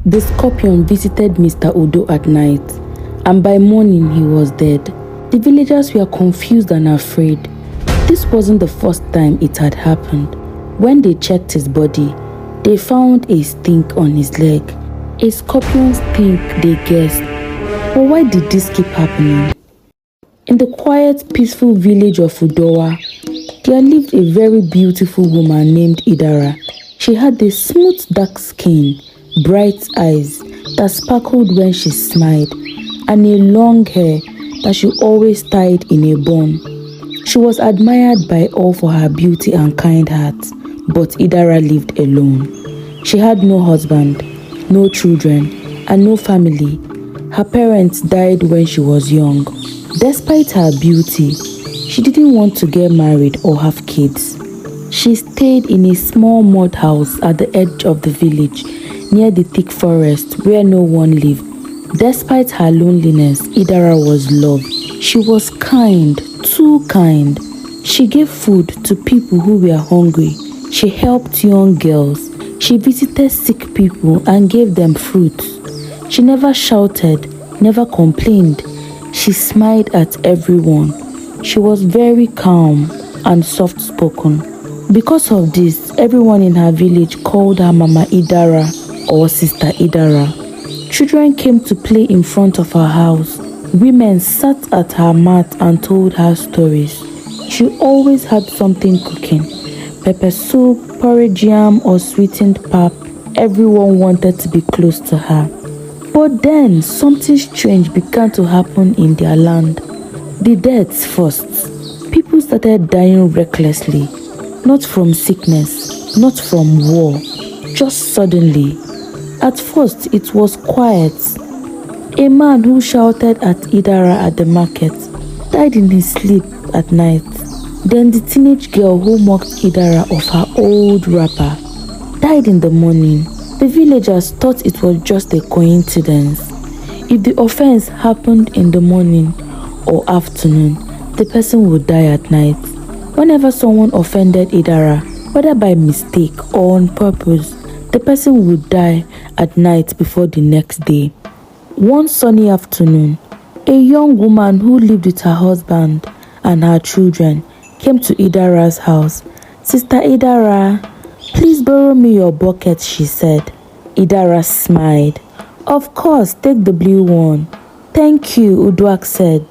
The scorpion visited Mr. Udo at night, and by morning he was dead. The villagers were confused and afraid. This wasn't the first time it had happened. When they checked his body, they found a stink on his leg. A scorpion stink, they guessed. But why did this keep happening? In the quiet, peaceful village of Udowa, there lived a very beautiful woman named Idara. She had a smooth dark skin, bright eyes that sparkled when she smiled, and a long hair that she always tied in a bun. She was admired by all for her beauty and kind heart, but Idara lived alone. She had no husband, no children, and no family. Her parents died when she was young. Despite her beauty, she didn't want to get married or have kids. She stayed in a small mud house at the edge of the village, near the thick forest where no one lived. Despite her loneliness, Idara was loved. She was kind, too kind. She gave food to people who were hungry. She helped young girls. She visited sick people and gave them fruits. She never shouted, never complained. She smiled at everyone. She was very calm and soft-spoken. Because of this, everyone in her village called her Mama Idara or Sister Idara. Children came to play in front of her house. Women sat at her mat and told her stories. She always had something cooking. Pepper soup, porridge yam, or sweetened pap. Everyone wanted to be close to her. But then something strange began to happen in their land. The deaths first. People started dying recklessly. Not from sickness, not from war, just suddenly. At first it was quiet. A man who shouted at Idara at the market died in his sleep at night. Then the teenage girl who mocked Idara of her old wrapper died in the morning. The villagers thought it was just a coincidence. If the offense happened in the morning or afternoon, the person would die at night. Whenever someone offended Idara, whether by mistake or on purpose, the person would die at night before the next day. One sunny afternoon, a young woman who lived with her husband and her children came to Idara's house. "Sister Idara, please borrow me your bucket," she said. Idara smiled. "Of course, take the blue one." "Thank you," Uduak said.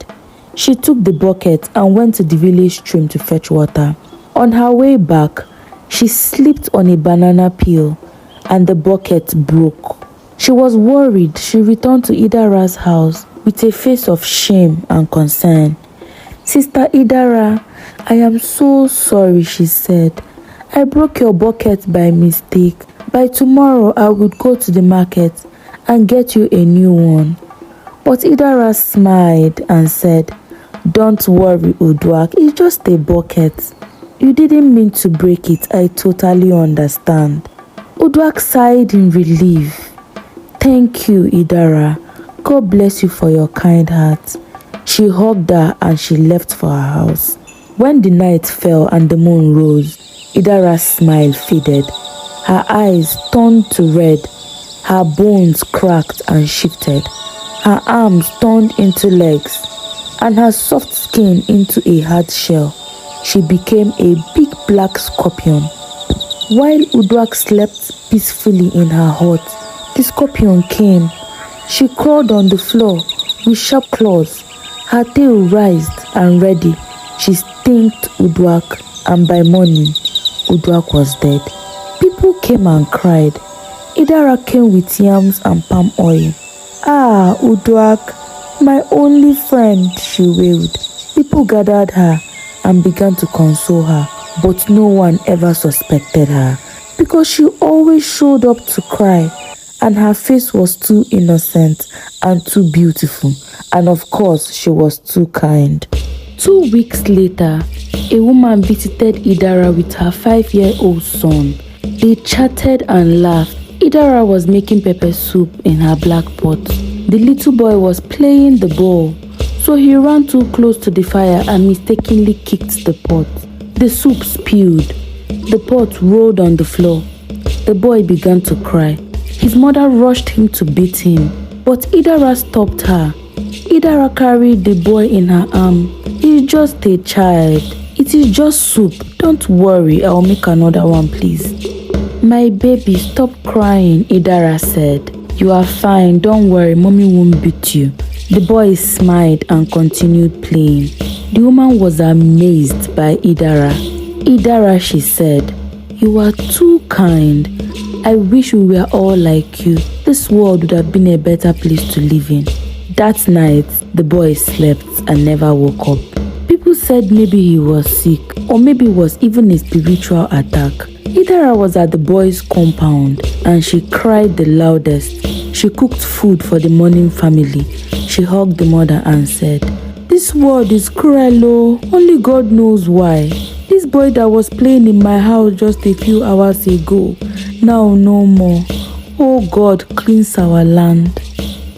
She took the bucket and went to the village stream to fetch water. On her way back, she slipped on a banana peel and the bucket broke. She was worried. She returned to Idara's house with a face of shame and concern. "Sister Idara, I am so sorry," she said. "I broke your bucket by mistake. By tomorrow, I would go to the market and get you a new one." But Idara smiled and said, "Don't worry, Uduak, it's just a bucket. You didn't mean to break it, I totally understand." Uduak sighed in relief. "Thank you, Idara. God bless you for your kind heart." She hugged her and she left for her house. When the night fell and the moon rose, Idara's smile faded. Her eyes turned to red. Her bones cracked and shifted. Her arms turned into legs, and her soft skin into a hard shell. She became a big black scorpion. While Uduak slept peacefully in her hut, the scorpion came. She crawled on the floor with sharp claws. Her tail raised and ready. She stinked Uduak, and by morning, Uduak was dead. People came and cried. Idara came with yams and palm oil. "Ah, Uduak, my only friend," she wailed. People gathered her and began to console her, but no one ever suspected her because she always showed up to cry, and her face was too innocent and too beautiful, and of course she was too kind. 2 weeks later, a woman visited Idara with her 5-year-old son. They chatted and laughed. Idara was making pepper soup in her black pot. The little boy was playing the ball, so he ran too close to the fire and mistakenly kicked the pot. The soup spilled. The pot rolled on the floor. The boy began to cry. His mother rushed him to beat him, but Idara stopped her. Idara carried the boy in her arm. He's just a child. It is just soup. Don't worry, I'll make another one, please. My baby, stop crying, Idara said. You are fine, don't worry, mommy won't beat you. The boy smiled and continued playing. The woman was amazed by Idara. Idara, she said, you are too kind. I wish we were all like you. This world would have been a better place to live in. That night, the boy slept and never woke up. People said maybe he was sick, or maybe it was even a spiritual attack. Idara was at the boy's compound and she cried the loudest. She cooked food for the mourning family. She hugged the mother and said, this world is cruel, oh. Only God knows why. This boy that was playing in my house just a few hours ago, now no more. Oh God, cleanse our land.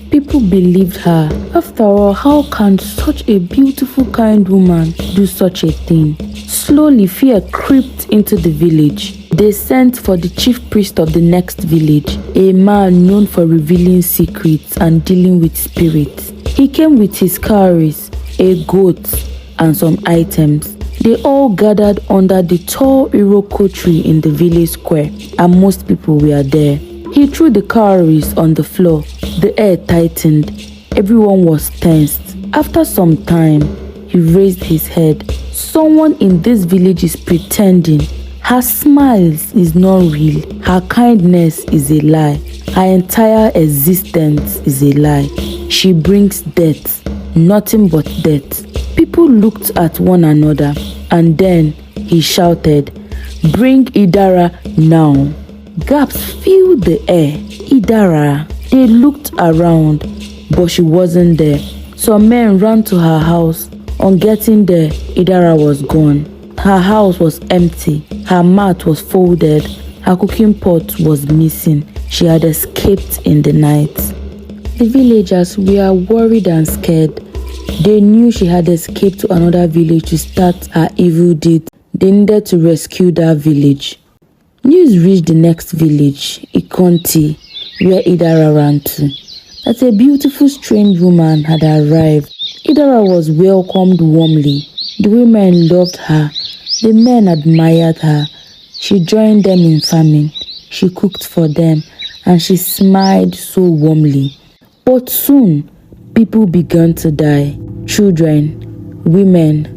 People believed her. After all, how can such a beautiful, kind woman do such a thing? Slowly, fear crept into the village. They sent for the chief priest of the next village, a man known for revealing secrets and dealing with spirits. He came with his cowries, a goat, and some items. They all gathered under the tall Iroko tree in the village square, and most people were there. He threw the cowries on the floor. The air tightened. Everyone was tensed. After some time, he raised his head. Someone in this village is pretending. Her smiles is not real. Her kindness is a lie. Her entire existence is a lie. She brings death, nothing but death. People looked at one another, and then he shouted, "Bring Idara now." Gasps filled the air. Idara. They looked around, but she wasn't there. Some men ran to her house. On getting there, Idara was gone. Her house was empty. Her mat was folded. Her cooking pot was missing. She had escaped in the night. The villagers were worried and scared. They knew she had escaped to another village to start her evil deed. They needed to rescue that village. News reached the next village, Ikonti, where Idara ran to, that a beautiful strange woman had arrived. Idara was welcomed warmly. The women loved her. The men admired her. She joined them in farming. She cooked for them, and she smiled so warmly. But soon, people began to die. Children, women,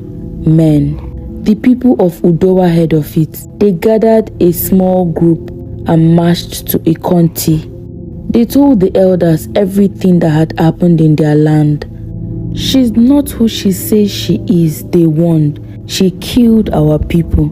men. The people of Udowa heard of it. They gathered a small group and marched to Ikonti. They told the elders everything that had happened in their land. She's not who she says she is, they warned. She killed our people.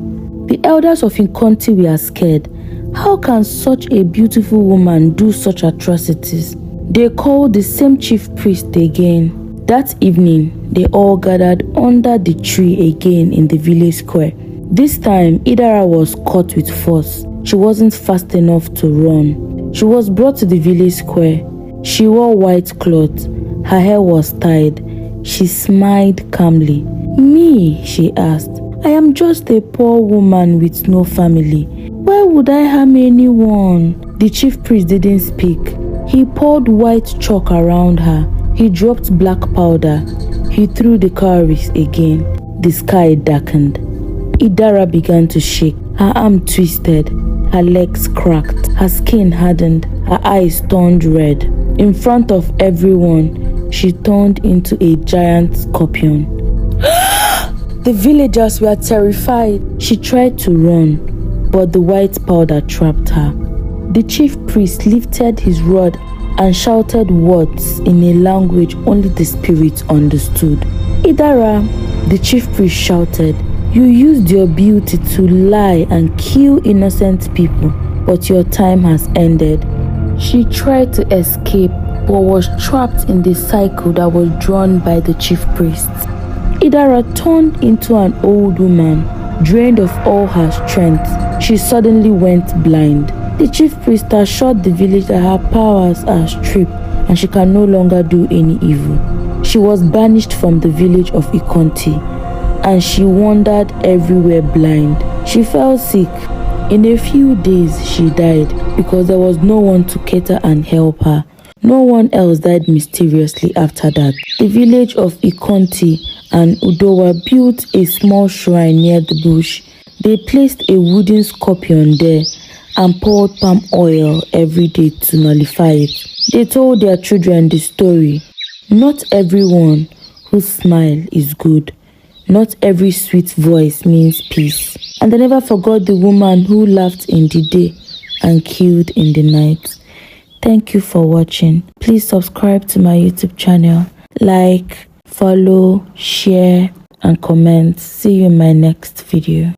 The elders of Ikonti were scared. How can such a beautiful woman do such atrocities? They called the same chief priest again. That evening, they all gathered under the tree again in the village square. This time, Idara was caught with force. She wasn't fast enough to run. She was brought to the village square. She wore white cloth. Her hair was tied. She smiled calmly. "Me?" she asked. "I am just a poor woman with no family. Why would I harm anyone?" The chief priest didn't speak. He poured white chalk around her. He dropped black powder. He threw the cowries again. The sky darkened. Idara began to shake. Her arm twisted. Her legs cracked. Her skin hardened. Her eyes turned red. In front of everyone, she turned into a giant scorpion. The villagers were terrified. She tried to run, but the white powder trapped her. The chief priest lifted his rod and shouted words in a language only the spirits understood. "Idara," the chief priest shouted, "you used your beauty to lie and kill innocent people, but your time has ended." She tried to escape, but was trapped in the cycle that was drawn by the chief priest. Idara turned into an old woman, drained of all her strength. She suddenly went blind. The chief priest assured the village that her powers are stripped and she can no longer do any evil. She was banished from the village of Ikonti and she wandered everywhere blind. She fell sick. In a few days, she died because there was no one to cater and help her. No one else died mysteriously after that. The village of Ikonti and Udowa built a small shrine near the bush. They placed a wooden scorpion there and poured palm oil every day to nullify it. They told their children the story. Not everyone whose smile is good. Not every sweet voice means peace. And they never forgot the woman who laughed in the day and killed in the night. Thank you for watching. Please subscribe to my YouTube channel. Like, follow, share, and comment. See you in my next video.